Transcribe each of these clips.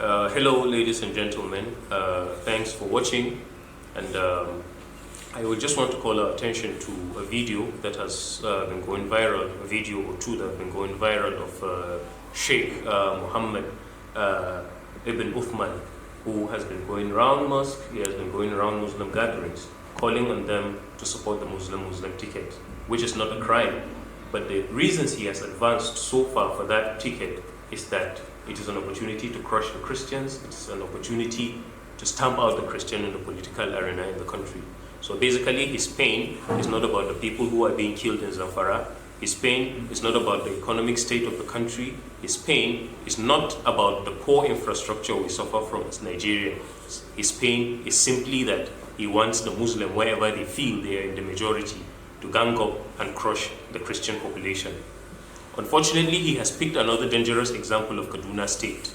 Hello, ladies and gentlemen. Thanks for watching. And I would just want to call our attention to a video that has been going viral, a video or two that have been going viral of Sheikh Muhammed Ibn Uthman, who has been going around mosque, he has been going around Muslim gatherings, calling on them to support the Muslim ticket, which is not a crime. But the reasons he has advanced so far for that ticket is that it is an opportunity to crush the Christians, it's an opportunity to stamp out the Christian in the political arena in the country. So basically his pain is not about the people who are being killed in Zamfara, his pain is not about the economic state of the country, his pain is not about the poor infrastructure we suffer from as Nigerians. His pain is simply that he wants the Muslim, wherever they feel they are in the majority, to gang up and crush the Christian population. Unfortunately, he has picked another dangerous example of Kaduna State,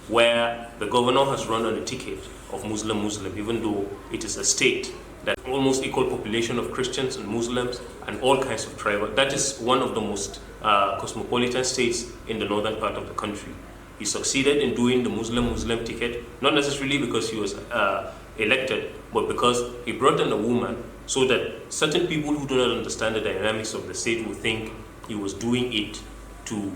where the governor has run on a ticket of Muslim, even though it is a state that almost equal population of Christians and Muslims and all kinds of tribal. That is one of the most cosmopolitan states in the northern part of the country. He succeeded in doing the Muslim ticket, not necessarily because he was elected, but because he brought in a woman so that certain people who do not understand the dynamics of the state will think he was doing it to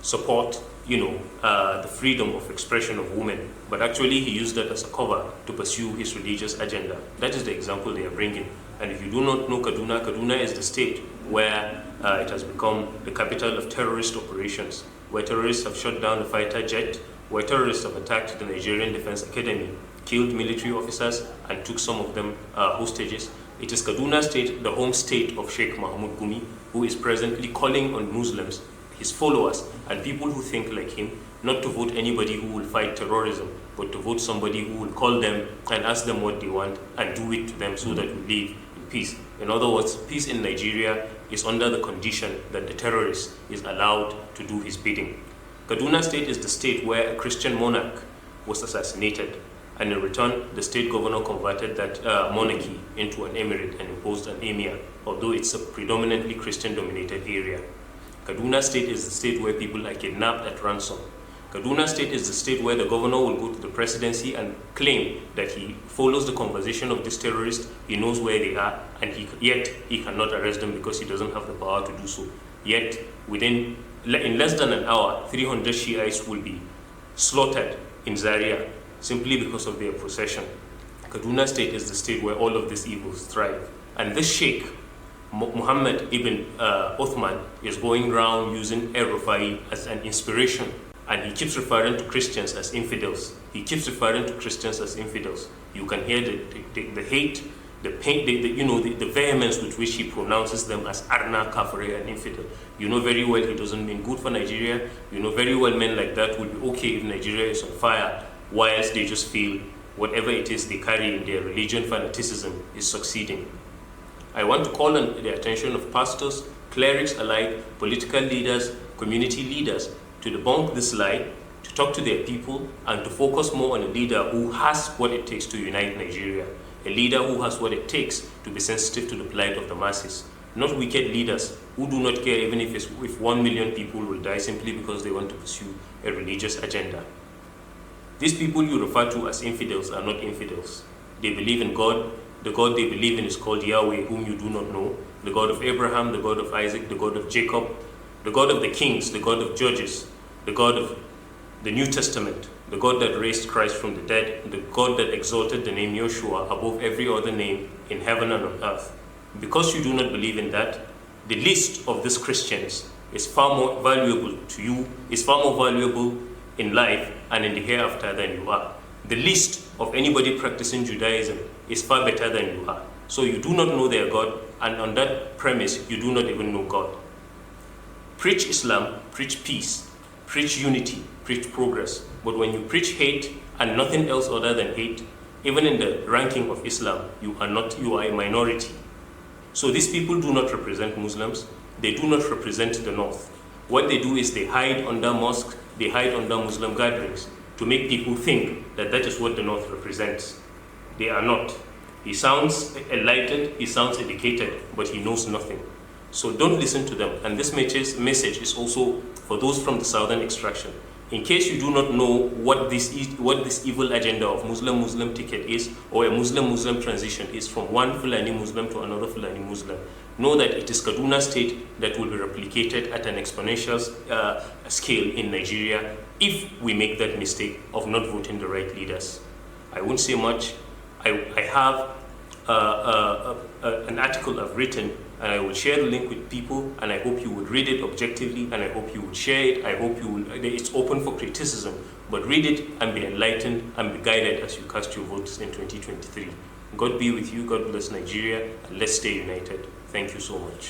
support, the freedom of expression of women. But actually he used that as a cover to pursue his religious agenda. That is the example they are bringing. And if you do not know Kaduna, Kaduna is the state where it has become the capital of terrorist operations, where terrorists have shot down the fighter jet, where terrorists have attacked the Nigerian Defense Academy, killed military officers and took some of them hostages. It is Kaduna State, the home state of Sheikh Mahmoud Gumi, who is presently calling on Muslims, his followers, and people who think like him, not to vote anybody who will fight terrorism, but to vote somebody who will call them and ask them what they want and do it to them so that we live in peace. In other words, peace in Nigeria is under the condition that the terrorist is allowed to do his bidding. Kaduna State is the state where a Christian monarch was assassinated, and in return, the state governor converted that monarchy into an emirate and imposed an emir, although it's a predominantly Christian-dominated area. Kaduna State is the state where people are kidnapped at ransom. Kaduna State is the state where the governor will go to the presidency and claim that he follows the conversation of this terrorist, he knows where they are, and yet he cannot arrest them because he doesn't have the power to do so. Yet, in less than an hour, 300 Shiites will be slaughtered in Zaria simply because of their procession. Kaduna State is the state where all of these evils thrive. And this Sheikh, Muhammed Ibn Othman, is going around using El-Rufai as an inspiration. And he keeps referring to Christians as infidels. He keeps referring to Christians as infidels. You can hear the hate, the pain, the vehemence with which he pronounces them as Arna, Kafir, and infidel. You know very well he doesn't mean good for Nigeria. You know very well men like that will be okay if Nigeria is on fire, whilst they just feel whatever it is they carry in their religion fanaticism is succeeding. I want to call on the attention of pastors, clerics alike, political leaders, community leaders to debunk this lie, to talk to their people, and to focus more on a leader who has what it takes to unite Nigeria, a leader who has what it takes to be sensitive to the plight of the masses, not wicked leaders who do not care even if 1 million people will die simply because they want to pursue a religious agenda. These people you refer to as infidels are not infidels. They believe in God. The God they believe in is called Yahweh, whom you do not know, the God of Abraham, the God of Isaac, the God of Jacob, the God of the kings, the God of judges, the God of the New Testament, the God that raised Christ from the dead, the God that exalted the name Yeshua above every other name in heaven and on earth. Because you do not believe in that, the least of these Christians is far more valuable to you, is far more valuable in life and in the hereafter than you are. The least of anybody practicing Judaism is far better than you are. So you do not know their God, and on that premise, you do not even know God. Preach Islam, preach peace, preach unity, preach progress. But when you preach hate and nothing else other than hate, even in the ranking of Islam, you are a minority. So these people do not represent Muslims. They do not represent the North. What they do is they hide under mosques, they hide under Muslim gatherings to make people think that that is what the North represents. They are not. He sounds enlightened, he sounds educated, but he knows nothing. So don't listen to them. And this message is also for those from the southern extraction. In case you do not know what this evil agenda of Muslim ticket is, or a Muslim transition is from one Fulani Muslim to another Fulani Muslim, know that it is Kaduna State that will be replicated at an exponential scale in Nigeria if we make that mistake of not voting the right leaders. I won't say much. I have an article I've written, and I will share the link with people, and I hope you would read it objectively, and I hope you would share it. I hope you will, it's open for criticism, but read it and be enlightened and be guided as you cast your votes in 2023. God be with you, God bless Nigeria, and let's stay united. Thank you so much.